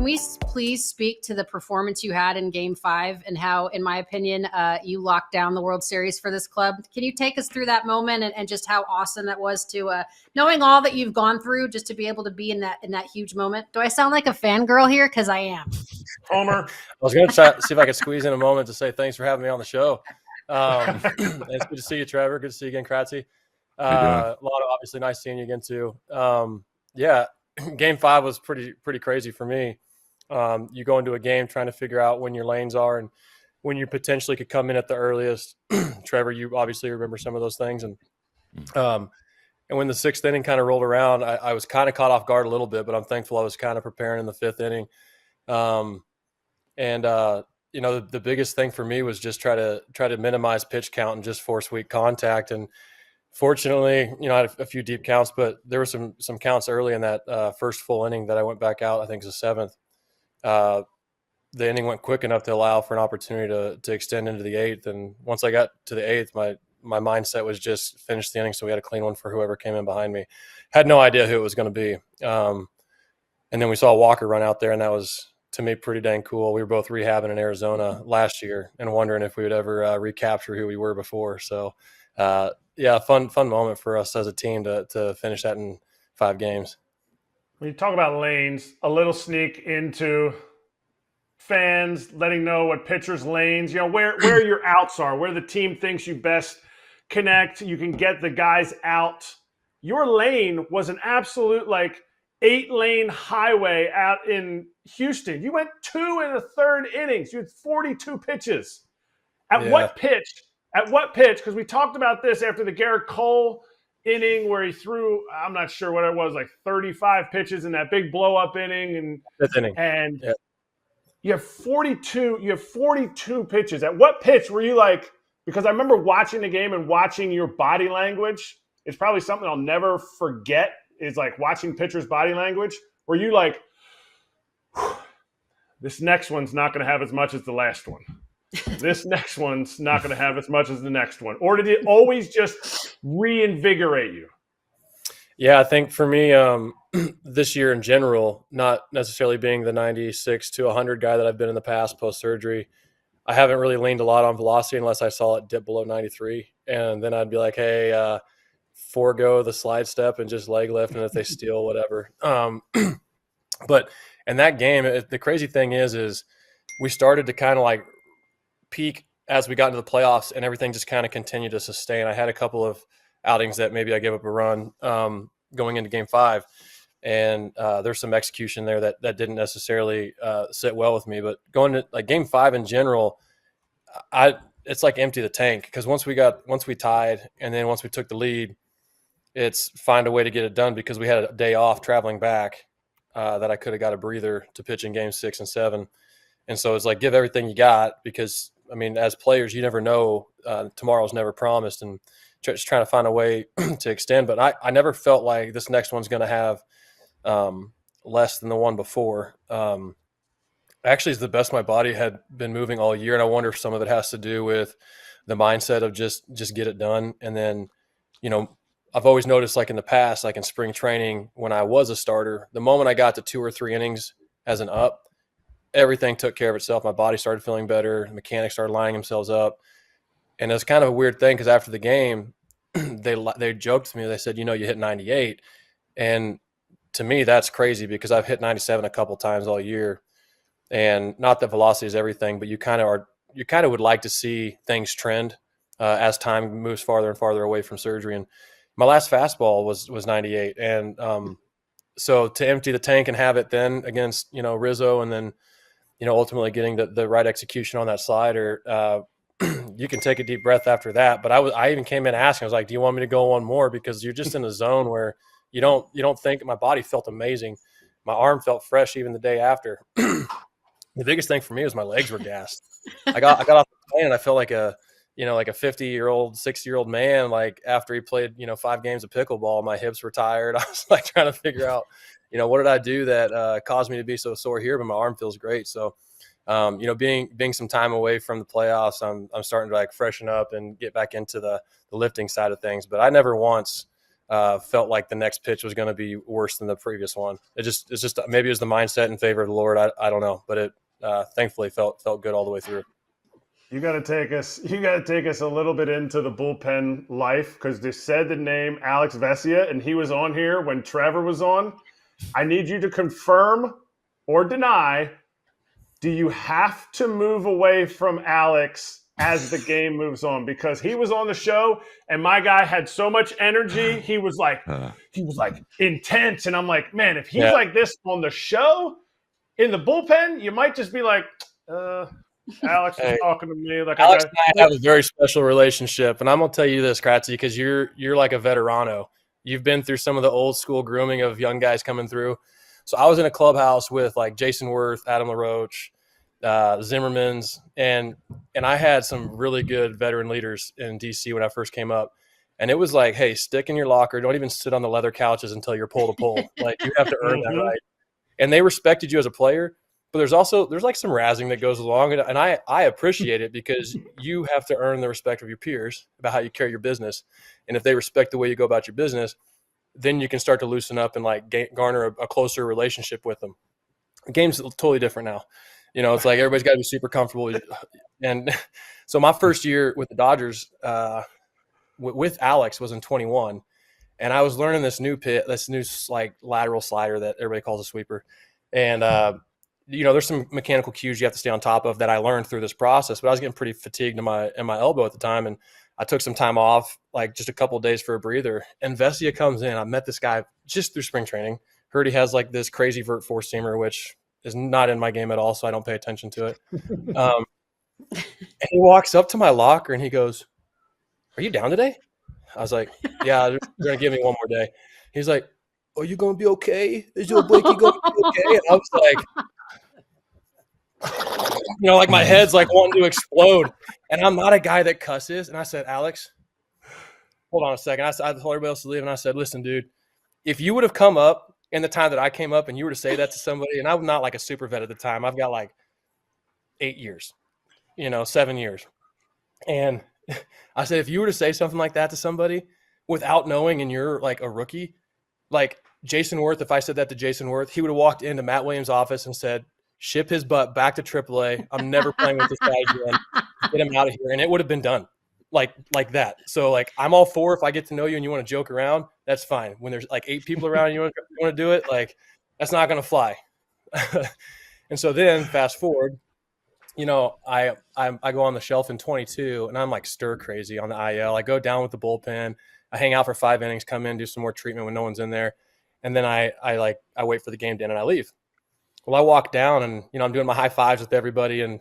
we please speak to the performance you had in Game 5 and how, in my opinion, you locked down the World Series for this club? Can you take us through that moment and just how awesome that was to knowing all that you've gone through, just to be able to be in that huge moment? Do I sound like a fangirl here? Because I am. Homer. I was going to try see if I could squeeze in a moment to say thanks for having me on the show. It's good to see you, Trevor. Good to see you again, Kratzy. A lot of obviously nice seeing you again too. Yeah, Game 5 was pretty crazy for me. You go into a game trying to figure out when your lanes are and when you potentially could come in at the earliest. Trevor, you obviously remember some of those things, and when the 6th inning kind of rolled around, I was kind of caught off guard a little bit, but I'm thankful I was kind of preparing in the 5th inning. You know, the biggest thing for me was just try to minimize pitch count and just force weak contact. And fortunately, you know, I had a few deep counts, but there were some counts early in that first full inning that I went back out. I think it was the 7th. The inning went quick enough to allow for an opportunity to extend into the 8th. And once I got to the 8th, my mindset was just finish the inning, so we had a clean one for whoever came in behind me. Had no idea who it was going to be. And then we saw Walker run out there, and that was, to me, pretty dang cool. We were both rehabbing in Arizona last year and wondering if we would ever recapture who we were before. So, yeah, fun moment for us as a team to finish that in 5 games. When you talk about lanes, a little sneak into fans, letting know what pitchers' lanes, you know, where your outs are, where the team thinks you best connect. You can get the guys out. Your lane was an absolute 8-lane highway out in Houston. You went 2 1/3 innings. You had 42 pitches. At what pitch? Because we talked about this after the Garrett Cole inning where he threw, I'm not sure what it was, 35 pitches in that big blow-up inning. And 5th inning. And yeah. You have 42 pitches. At what pitch were you because I remember watching the game and watching your body language. It's probably something I'll never forget, is watching pitchers' body language. Were you this next one's not going to have as much as the last one? This next one's not going to have as much as the next one? Or did it always just reinvigorate you? Yeah, I think for me, this year in general, not necessarily being the 96 to 100 guy that I've been in the past post-surgery, I haven't really leaned a lot on velocity unless I saw it dip below 93. And then I'd be like, hey, forego the slide step and just leg lift, and if they steal, whatever. But in that game, the crazy thing is we started to kind of peak as we got into the playoffs, and everything just kind of continued to sustain. I had a couple of outings that maybe I gave up a run going into Game 5, and there's some execution there that didn't necessarily sit well with me. But going to Game 5 in general, it's empty the tank, because once we tied, and then once we took the lead, it's find a way to get it done, because we had a day off traveling back that I could have got a breather to pitch in Game 6 and 7. And so it's give everything you got, because, I mean, as players, you never know. Tomorrow's never promised, and just trying to find a way to extend. But I never felt like this next one's going to have less than the one before. Actually, it's the best my body had been moving all year, and I wonder if some of it has to do with the mindset of just get it done. And then, you know, I've always noticed, in the past, in spring training when I was a starter, the moment I got to 2 or 3 innings as an up, everything took care of itself. My body started feeling better. The mechanics started lining themselves up. And it was kind of a weird thing, because after the game, they joked to me. They said, you hit 98. And to me, that's crazy, because I've hit 97 a couple times all year. And not that velocity is everything, but you kind of would like to see things trend as time moves farther and farther away from surgery. And my last fastball was 98. And so to empty the tank and have it then against, Rizzo, and then, ultimately getting the right execution on that slider, you can take a deep breath after that. But I even came in asking, I was like, do you want me to go one more? Because you're just in a zone where you don't think. My body felt amazing. My arm felt fresh even the day after. The biggest thing for me was my legs were gassed. I got off the plane and I felt like a 50-year-old, 60-year-old man, after he played, 5 games of pickleball. My hips were tired. I was trying to figure out, what did I do that caused me to be so sore here? But my arm feels great. So, being some time away from the playoffs, I'm starting to freshen up and get back into the lifting side of things. But I never once felt like the next pitch was going to be worse than the previous one. It's just maybe it was the mindset in favor of the Lord. I don't know, but it thankfully felt good all the way through. You got to take us a little bit into the bullpen life, because they said the name Alex Vesia, and he was on here when Trevor was on. I need you to confirm or deny. Do you have to move away from Alex as the game moves on? Because he was on the show and my guy had so much energy. He was like intense. And I'm like, man, if he's like this on the show, in the bullpen, you might just be like, Alex is talking to me. Like, Alex and I have a very special relationship. And I'm going to tell you this, Kratzy, because you're like a veterano. You've been through some of the old school grooming of young guys coming through. So I was in a clubhouse with like Jason Worth, Adam LaRoche, Zimmerman's, and I had some really good veteran leaders in DC when I first came up. And it was like, hey, stick in your locker. Don't even sit on the leather couches until you're pole to pole. Like, you have to earn that right. And they respected you as a player. But there's like some razzing that goes along. And I appreciate it, because you have to earn the respect of your peers about how you carry your business. And if they respect the way you go about your business, then you can start to loosen up and like garner a closer relationship with them. The game's totally different now. You know, it's like everybody's got to be super comfortable. And so my first year with the Dodgers with Alex was in 21. And I was learning this new like lateral slider that everybody calls a sweeper. And, you know, there's some mechanical cues you have to stay on top of that I learned through this process. But I was getting pretty fatigued in my elbow at the time. And I took some time off, like just a couple of days for a breather. And Vesia comes in. I met this guy just through spring training. Heard he has like this crazy vert four-seamer, which is not in my game at all, so I don't pay attention to it. And he walks up to my locker and he goes, "Are you down today?" I was like, "Yeah, they're going to give me one more day." He's like, "Are you going to be okay? Is your Blakey going to be okay?" And I was like, you know, like my head's like wanting to explode. And I'm not a guy that cusses. And I said, "Alex, hold on a second." I told everybody else to leave. And I said, "Listen, dude, if you would have come up in the time that I came up and you were to say that to somebody," and I'm not like a super vet at the time. I've got like 8 years, 7 years. And I said, if you were to say something like that to somebody without knowing, and you're like a rookie, like Jason Worth, if I said that to Jason Worth, he would have walked into Matt Williams' office and said, "Ship his butt back to AAA. I'm never playing with this guy again. Get him out of here." And it would have been done like that. So like, I'm all for, if I get to know you and you want to joke around, that's fine. When there's like 8 people around and you want to do it, like, that's not going to fly. And so then fast forward, I go on the shelf in 22 and I'm like stir crazy on the IL. I go down with the bullpen. I hang out for 5 innings, come in, do some more treatment when no one's in there. And then I wait for the game to end and I leave. Well, I walk down and, I'm doing my high fives with everybody. And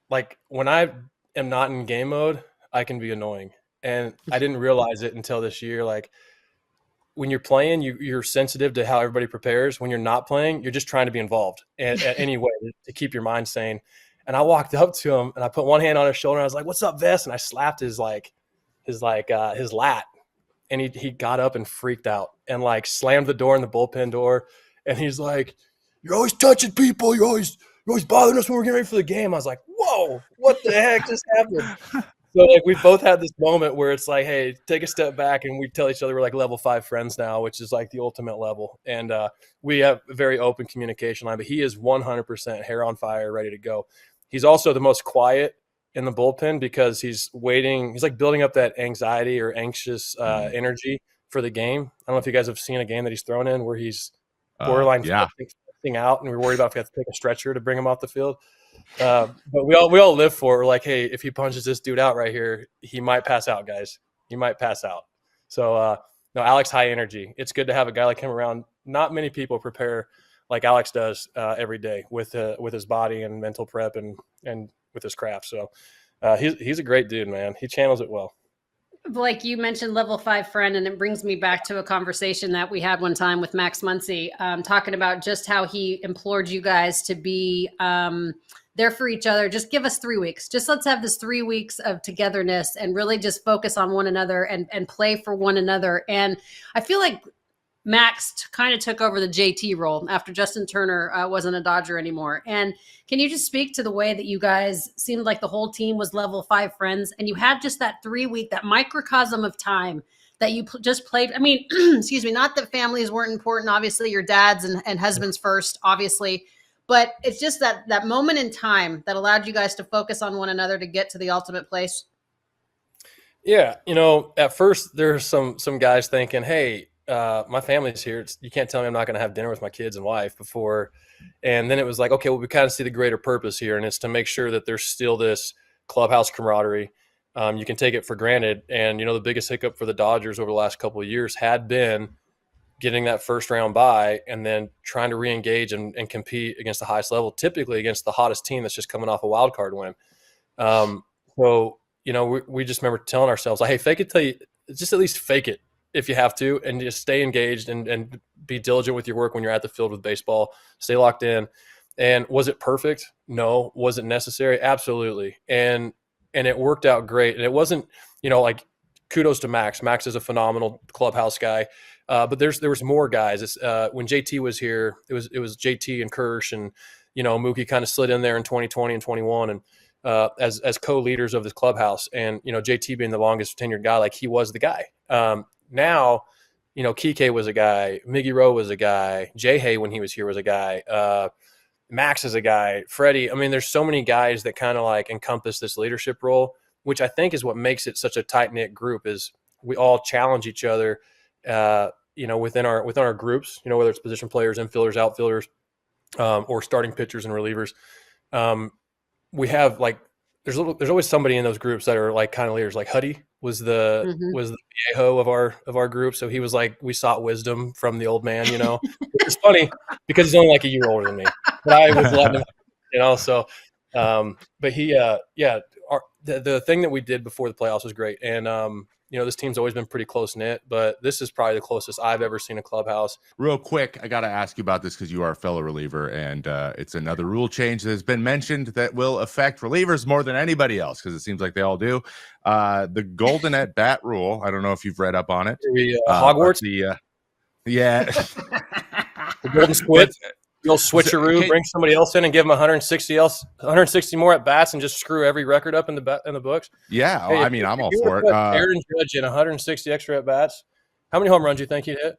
like, when I am not in game mode, I can be annoying. And I didn't realize it until this year. Like, when you're playing, you're sensitive to how everybody prepares. When you're not playing, you're just trying to be involved at any way to keep your mind sane. And I walked up to him and I put one hand on his shoulder. And I was like, "What's up, Vess?" And I slapped his lat. And he got up and freaked out and like slammed the door in the bullpen door. And he's like, "You're always touching people. You're always bothering us when we're getting ready for the game." I was like, "Whoa, what the heck just happened?" So like, we both had this moment where it's like, hey, take a step back, and we tell each other we're like level 5 friends now, which is like the ultimate level. And we have a very open communication line, but he is 100% hair on fire, ready to go. He's also the most quiet in the bullpen because he's waiting. He's like building up that anxiety or anxious energy for the game. I don't know if you guys have seen a game that he's thrown in where he's borderline flexing out, and we're worried about if we have to take a stretcher to bring him off the field. But we all live for it. We're like, hey, if he punches this dude out right here, he might pass out, guys. He might pass out. So no, Alex, high energy. It's good to have a guy like him around. Not many people prepare like Alex does every day with his body and mental prep and with his craft. So he's a great dude, man. He channels it well. Like you mentioned, level 5 friend, and it brings me back to a conversation that we had one time with Max Muncy, talking about just how he implored you guys to be there for each other. Just give us 3 weeks. Just let's have this 3 weeks of togetherness and really just focus on one another and play for one another. And I feel like Max kind of took over the JT role after Justin Turner wasn't a Dodger anymore. And can you just speak to the way that you guys seemed like the whole team was level 5 friends, and you had just that 3 week, that microcosm of time that you just played? I mean, excuse me, not that families weren't important. Obviously, your dads and husbands first, obviously. But it's just that moment in time that allowed you guys to focus on one another to get to the ultimate place. Yeah, at first there's some guys thinking, hey, my family's here. You can't tell me I'm not going to have dinner with my kids and wife before. And then it was like, okay, well, we kind of see the greater purpose here, and it's to make sure that there's still this clubhouse camaraderie. You can take it for granted. And, the biggest hiccup for the Dodgers over the last couple of years had been getting that first round bye and then trying to re-engage and compete against the highest level, typically against the hottest team that's just coming off a wild card win. So, we just remember telling ourselves, like, hey, fake it till you just at least fake it if you have to, and just stay engaged and be diligent with your work when you're at the field with baseball, stay locked in. And was it perfect? No. Was it necessary? Absolutely. And it worked out great. And it wasn't, like, kudos to Max. Max is a phenomenal clubhouse guy. But there was more guys. When JT was here, it was JT and Kirsch, and Mookie kind of slid in there in 2020 and 21, and as co-leaders of this clubhouse. And JT being the longest tenured guy, like, he was the guy. Now, Kike was a guy, Miggy Rowe was a guy, Jay Hay when he was here was a guy, Max is a guy, Freddie. I mean, there's so many guys that kind of like encompass this leadership role, which I think is what makes it such a tight knit group. Is we all challenge each other. Within our groups, whether it's position players, infielders, outfielders, or starting pitchers and relievers, we have like there's always somebody in those groups that are like kind of leaders. Like Huddy was the viejo of our group, so he was like, we sought wisdom from the old man. It's funny because he's only like a year older than me, but I was letting him, So, but he, the thing that we did before the playoffs was great, and this team's always been pretty close-knit, but this is probably the closest I've ever seen a clubhouse. Real quick, I got to ask you about this because you are a fellow reliever, and it's another rule change that has been mentioned that will affect relievers more than anybody else because it seems like they all do. The golden at-bat rule, I don't know if you've read up on it. Hogwarts? Yeah. The golden squid? You'll switcheroo, bring somebody else in and give them 160 more at bats and just screw every record up in the books. Yeah, hey, I'm all for it. Aaron Judge in 160 extra at bats. How many home runs do you think he'd hit?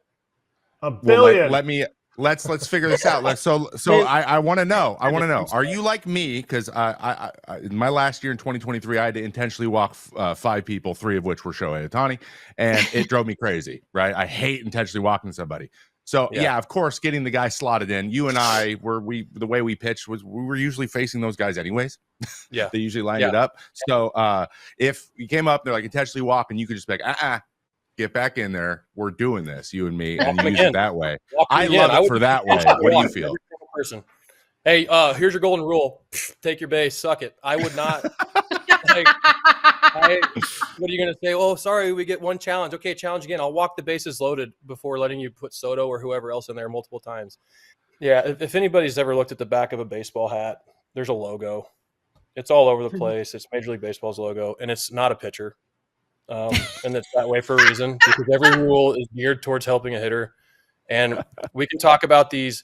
A billion. Well, let's figure this out. So I want to know. Are you like me? Because I in my last year in 2023, I had to intentionally walk 5 people, 3 of which were Shohei Ohtani, and it drove me crazy. Right? I hate intentionally walking somebody. So yeah, of course, getting the guy slotted in. You and I the way we pitched was we were usually facing those guys anyways. Yeah, they usually lined it up. So if you came up, they're like intentionally walking, you could just be like, get back in there. We're doing this, you and me, and you use it that way. I love it for that way. What do you feel? Person. Hey, here's your golden rule. Take your base. Suck it. I would not. What are you going to say? Oh, sorry, we get one challenge. Okay, challenge again. I'll walk the bases loaded before letting you put Soto or whoever else in there multiple times. Yeah, if anybody's ever looked at the back of a baseball hat, there's a logo. It's all over the place. It's Major League Baseball's logo, and it's not a pitcher. And it's that way for a reason, because every rule is geared towards helping a hitter. And we can talk about these,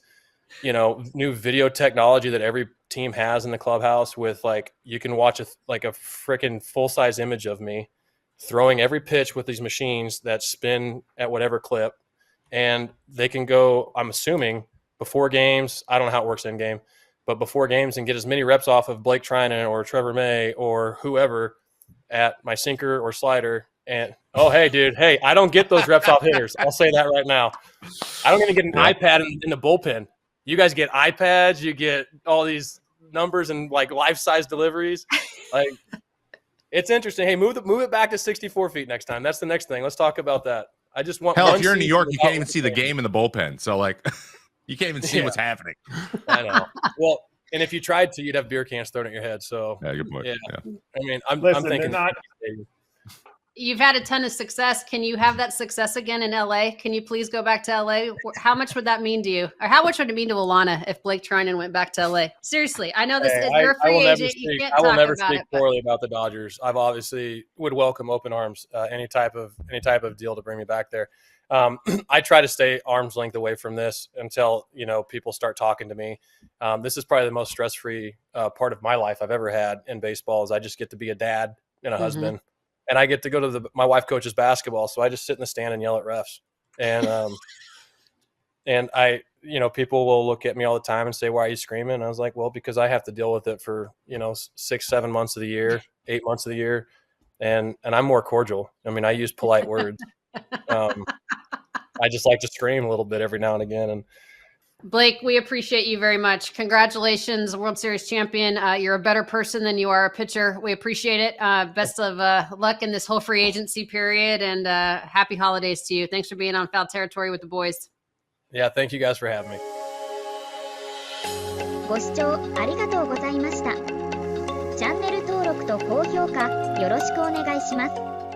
new video technology that every team has in the clubhouse with, like, you can watch a freaking full-size image of me throwing every pitch with these machines that spin at whatever clip. And they can go, I'm assuming, before games. I don't know how it works in game, but before games, and get as many reps off of Blake Trinan or Trevor May or whoever at my sinker or slider. And hey, dude, I don't get those reps off hitters. I'll say that right now. I don't even get an iPad in the bullpen. You guys get iPads. You get all these numbers and like life-size deliveries. Like, it's interesting. Hey, move it back to 64 feet next time. That's the next thing. Let's talk about that. I just want. Hell, if you're in New York, you can't even see the game in the bullpen. So like, you can't even see what's happening. I know. Well, and if you tried to, you'd have beer cans thrown at your head. So yeah, good point. Yeah. I mean, I'm thinking. You've had a ton of success. Can you have that success again in LA? Can you please go back to LA? How much would that mean to you? Or how much would it mean to Alana if Blake Trinan went back to LA? Seriously, I know this is you're a free agent. I will never speak poorly about the Dodgers. I've obviously would welcome open arms, any type of deal to bring me back there. I try to stay arm's length away from this until, people start talking to me. This is probably the most stress-free part of my life I've ever had in baseball, is I just get to be a dad and a husband. and I get to go to my wife coaches basketball. So I just sit in the stand and yell at refs. And, and people will look at me all the time and say, why are you screaming? And I was like, well, because I have to deal with it for, 6-7 months of the year, 8 months of the year. And I'm more cordial. I mean, I use polite words. I just like to scream a little bit every now and again. And Blake, we appreciate you very much. Congratulations, World Series champion. You're a better person than you are a pitcher. We appreciate it. Best of luck in this whole free agency period, and happy holidays to you. Thanks for being on Foul Territory with the boys. Yeah, thank you guys for having me. ご視聴ありがとうございました。チャンネル登録と高評価よろしくお願いします。